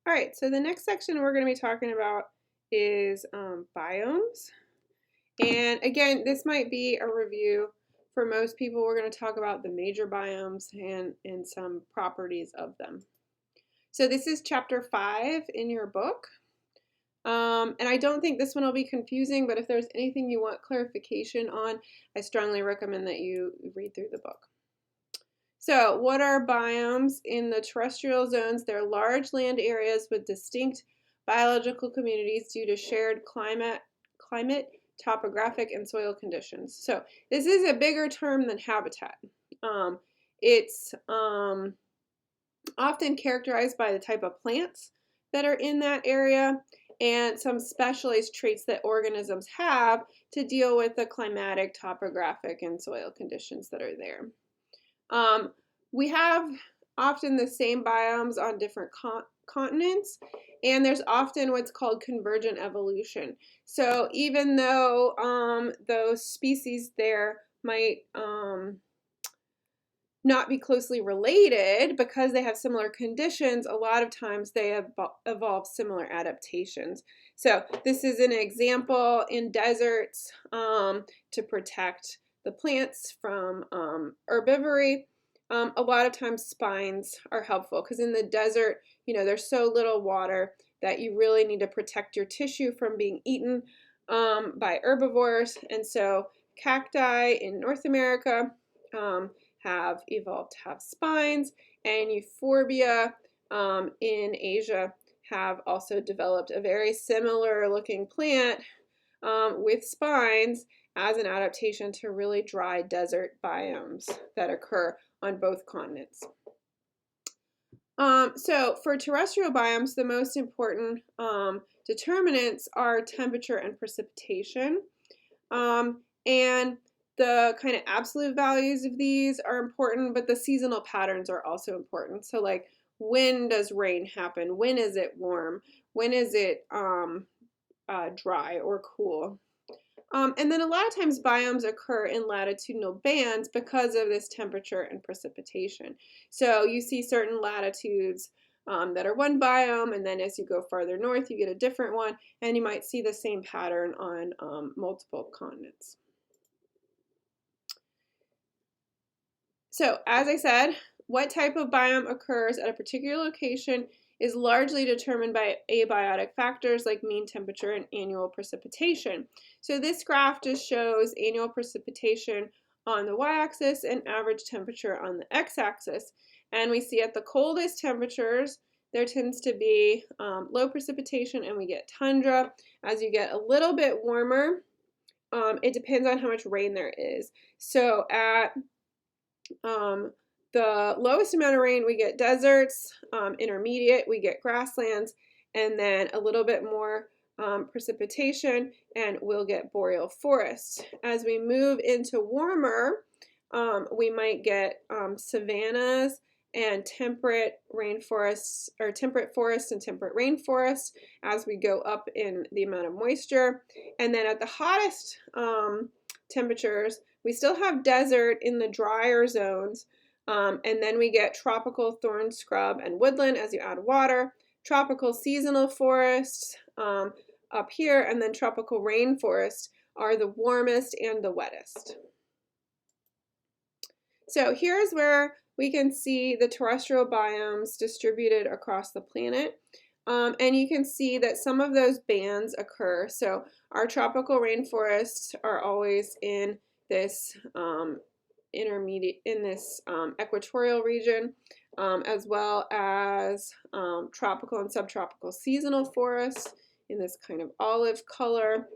All right, so the next section we're going to be talking about is biomes. And again, this might be a review for most people. We're going to talk about the major biomes and some properties of them. So this is chapter 5 in your book. And I don't think this one will be confusing, but if there's anything you want clarification on, I strongly recommend that you read through the book. So what are biomes? In the terrestrial zones, they're large land areas with distinct biological communities due to shared climate, topographic, and soil conditions. So this is a bigger term than habitat. It's often characterized by the type of plants that are in that area and some specialized traits that organisms have to deal with the climatic, topographic, and soil conditions that are there. We have often the same biomes on different continents, and there's often what's called convergent evolution. So even though those species there might not be closely related because they have similar conditions, a lot of times they have evolved similar adaptations. So this is an example in deserts to protect the plants from herbivory. A lot of times spines are helpful because in the desert, there's so little water that you really need to protect your tissue from being eaten by herbivores. And so cacti in North America have evolved to have spines, and euphorbia in Asia have also developed a very similar looking plant with spines as an adaptation to really dry desert biomes that occur on both continents. So for terrestrial biomes, the most important determinants are temperature and precipitation. And the kind of absolute values of these are important, but the seasonal patterns are also important. So like, when does rain happen? When is it warm? When is it dry or cool? And then a lot of times biomes occur in latitudinal bands because of this temperature and precipitation. So you see certain latitudes that are one biome, and then as you go farther north, you get a different one, and you might see the same pattern on multiple continents. So as I said, what type of biome occurs at a particular location is largely determined by abiotic factors like mean temperature and annual precipitation. So this graph just shows annual precipitation on the y-axis and average temperature on the x-axis. And we see at the coldest temperatures, there tends to be low precipitation and we get tundra. As you get a little bit warmer, it depends on how much rain there is. So at the lowest amount of rain, we get deserts. Intermediate, we get grasslands, and then a little bit more precipitation, and we'll get boreal forests. As we move into warmer, we might get savannas and temperate rainforests, or temperate forests and temperate rainforests as we go up in the amount of moisture. And then at the hottest temperatures, we still have desert in the drier zones, and then we get tropical thorn scrub and woodland as you add water, tropical seasonal forests up here, and then tropical rainforests are the warmest and the wettest. So here's where we can see the terrestrial biomes distributed across the planet. And you can see that some of those bands occur. So our tropical rainforests are always in this equatorial region, as well as tropical and subtropical seasonal forests in this kind of olive color.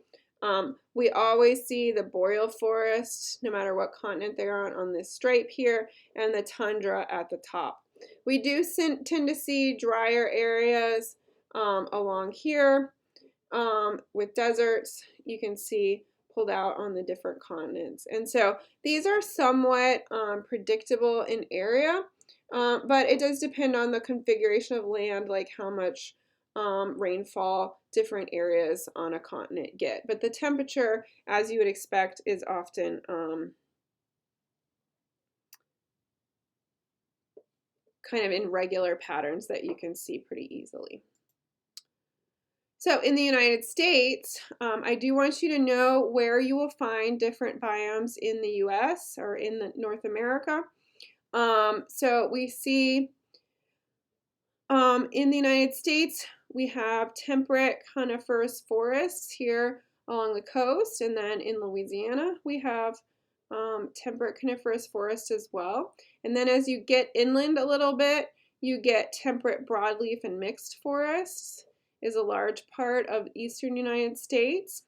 We always see the boreal forest, no matter what continent they're on this stripe here, and the tundra at the top. We do tend to see drier areas along here with deserts. You can see pulled out on the different continents. And so these are somewhat predictable in area, but it does depend on the configuration of land, like how much rainfall different areas on a continent get. But the temperature, as you would expect, is often kind of in regular patterns that you can see pretty easily. So in the United States, I do want you to know where you will find different biomes in the US or in North America. So we see in the United States, we have temperate coniferous forests here along the coast, and then in Louisiana, we have temperate coniferous forest as well. And then as you get inland a little bit, you get temperate broadleaf and mixed forests is a large part of eastern United States.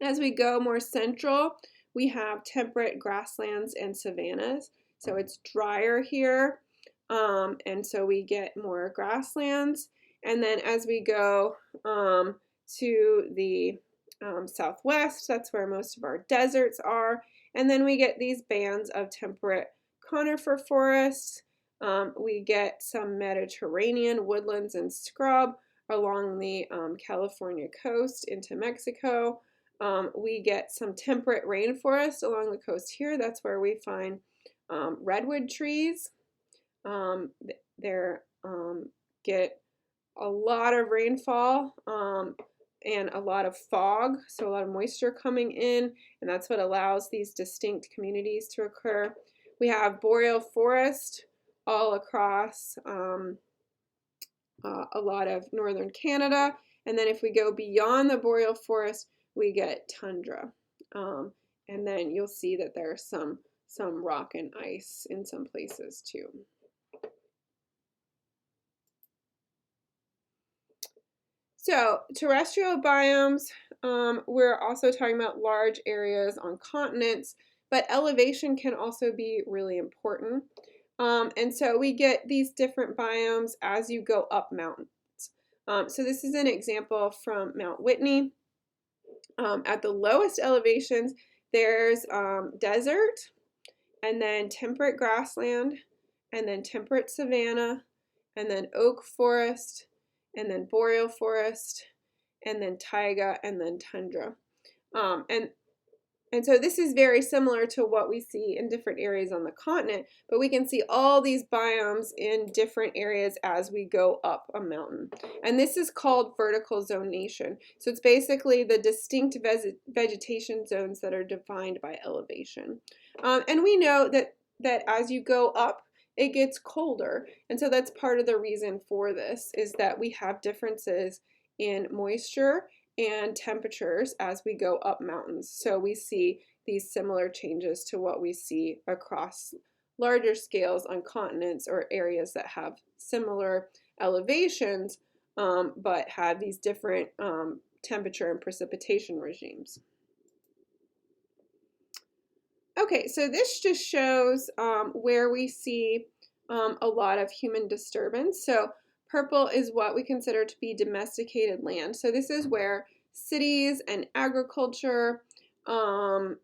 As we go more central, we have temperate grasslands and savannas. So it's drier here, and so we get more grasslands. And then as we go to the southwest, that's where most of our deserts are. And then we get these bands of temperate conifer forests. We get some Mediterranean woodlands and scrub along the California coast into Mexico. We get some temperate rainforest along the coast here. That's where we find redwood trees. They get a lot of rainfall and a lot of fog, so a lot of moisture coming in, and that's what allows these distinct communities to occur. We have boreal forest all across a lot of northern Canada, and then if we go beyond the boreal forest, we get tundra. And then you'll see that there's some rock and ice in some places too. So terrestrial biomes, we're also talking about large areas on continents, but elevation can also be really important. And so we get these different biomes as you go up mountains. So this is an example from Mount Whitney. At the lowest elevations, there's desert, and then temperate grassland, and then temperate savanna, and then oak forest, and then boreal forest, and then taiga, and then tundra. And so this is very similar to what we see in different areas on the continent, but we can see all these biomes in different areas as we go up a mountain. And this is called vertical zonation. So it's basically the distinct vegetation zones that are defined by elevation. And we know that as you go up, it gets colder. And so that's part of the reason for this, is that we have differences in moisture and temperatures as we go up mountains. So we see these similar changes to what we see across larger scales on continents or areas that have similar elevations, but have these different temperature and precipitation regimes. Okay, so this just shows where we see a lot of human disturbance. So purple is what we consider to be domesticated land. So this is where cities and agriculture and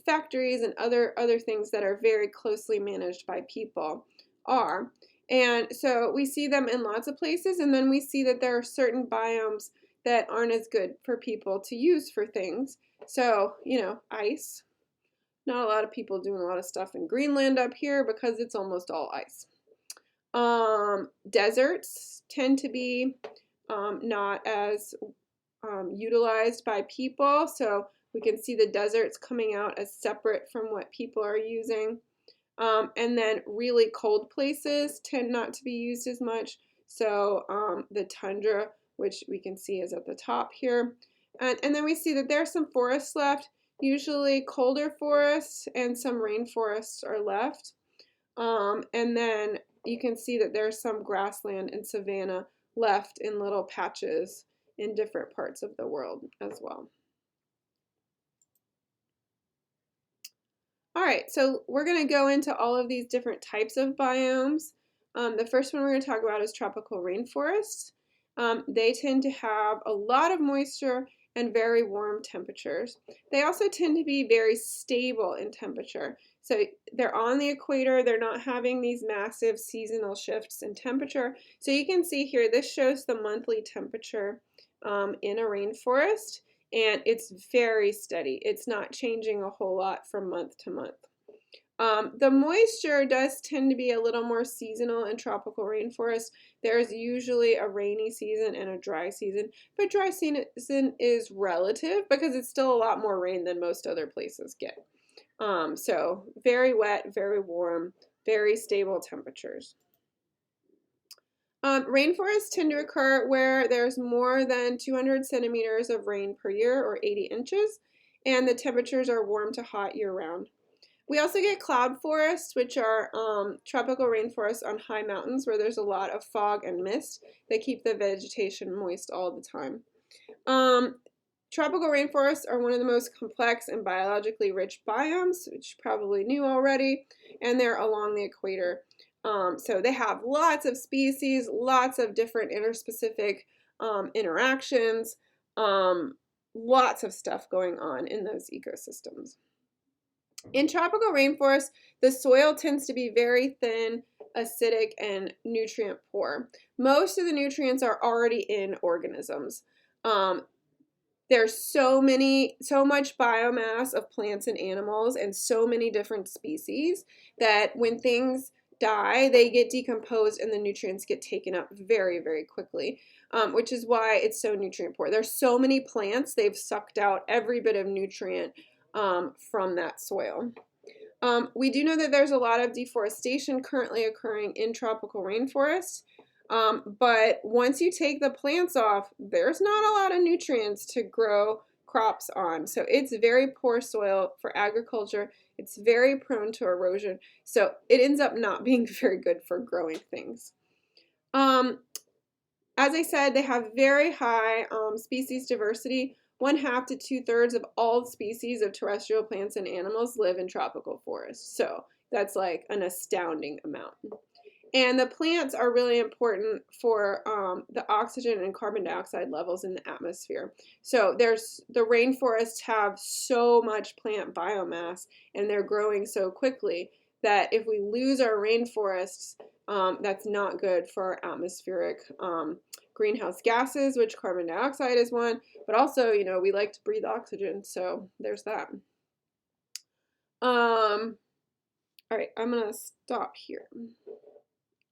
factories and other things that are very closely managed by people are. And so we see them in lots of places, and then we see that there are certain biomes that aren't as good for people to use for things. So, you know, ice. Not a lot of people doing a lot of stuff in Greenland up here because it's almost all ice. Deserts tend to be not as utilized by people, so we can see the deserts coming out as separate from what people are using. And then really cold places tend not to be used as much, so the tundra, which we can see is at the top here. And then we see that there are some forests left, usually colder forests, and some rainforests are left. And then you can see that there's some grassland and savanna left in little patches in different parts of the world as well. All right, so we're going to go into all of these different types of biomes. The first one we're going to talk about is tropical rainforests. They tend to have a lot of moisture and very warm temperatures. They also tend to be very stable in temperature. So they're on the equator, they're not having these massive seasonal shifts in temperature. So you can see here, this shows the monthly temperature in a rainforest, and it's very steady. It's not changing a whole lot from month to month. The moisture does tend to be a little more seasonal in tropical rainforest. There's usually a rainy season and a dry season, but dry season is relative because it's still a lot more rain than most other places get. So very wet, very warm, very stable temperatures. Rainforests tend to occur where there's more than 200 centimeters of rain per year, or 80 inches, and the temperatures are warm to hot year-round. We also get cloud forests, which are tropical rainforests on high mountains where there's a lot of fog and mist that keep the vegetation moist all the time. Tropical rainforests are one of the most complex and biologically rich biomes, which you probably knew already, and they're along the equator. So they have lots of species, lots of different interspecific interactions, lots of stuff going on in those ecosystems. In tropical rainforests, the soil tends to be very thin, acidic, and nutrient poor. Most of the nutrients are already in organisms. There's so much biomass of plants and animals and so many different species that when things die, they get decomposed and the nutrients get taken up very, very quickly, which is why it's so nutrient poor. There's so many plants, they've sucked out every bit of nutrient from that soil. We do know that there's a lot of deforestation currently occurring in tropical rainforests, but once you take the plants off, there's not a lot of nutrients to grow crops on. So it's very poor soil for agriculture. It's very prone to erosion. So it ends up not being very good for growing things. As I said, they have very high species diversity. 1/2 to 2/3 of all species of terrestrial plants and animals live in tropical forests. So that's like an astounding amount. And the plants are really important for the oxygen and carbon dioxide levels in the atmosphere. So the rainforests have so much plant biomass and they're growing so quickly that if we lose our rainforests, that's not good for our atmospheric greenhouse gases, which carbon dioxide is one, but also, you know, we like to breathe oxygen, so there's that. All right, I'm gonna stop here.